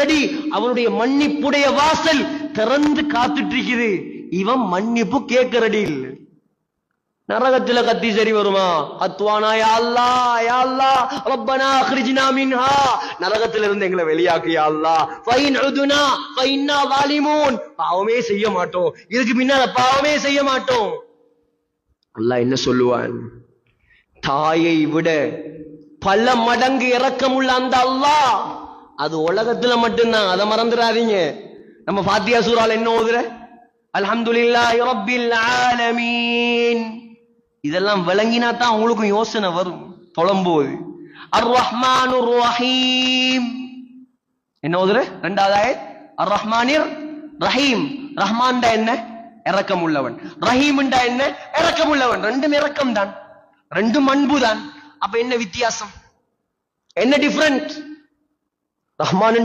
Ready, அவனுடைய மன்னிப்புடைய வாசல் திறந்து காத்துட்டு இருக்குது. இவன் மன்னிப்பு கேட்க ரெடி இல்ல. நரகத்துல கத்தி சரி வருமா? அத்வானா யா அல்லாஹ் யா அல்லாஹ் ரப்பனா அக்ரிஜ்னா மின்ஹா, நரகத்துல இருந்து எங்களை வெளியாக்கு யா அல்லாஹ். ஃபைன் உதுனா ஃபைன்னா வாலிமூன், பாவமே செய்ய மாட்டோம், இதுக்கு பின்னால பாவமே செய்ய மாட்டோம். அல்லாஹ் என்ன சொல்லுவான்? தாயை விட பல மடங்கு இரக்கமுள்ள அந்த அல்லாஹ் அது உலகத்துல மட்டும்தான், அதை மறந்துடாதீங்க. நம்ம ஃபாத்தியா சூரால என்ன ஓதுற? அல்ஹம்துலில்லாஹி ரப்பில் ஆலமீன். இதெல்லாம் விளங்கினா தான் உங்களுக்கும் யோசனை வரும் தொழும்போது. அர் ரஹ்மானுர் ரஹீம் என்ன ஓதுற? இரண்டாவது ஆயத் அர் ரஹ்மானிர் ரஹீம். ரஹ்மான்டா என்ன? இரக்கம் உள்ளவன். ரஹீம்டா என்ன? இரக்கம் உள்ளவன். ரெண்டும் இரக்கம் தான், ரெண்டும் அன்பு தான். அப்ப என்ன வித்தியாசம்? என்ன டிஃபரண்ட்? ரஹ்மான்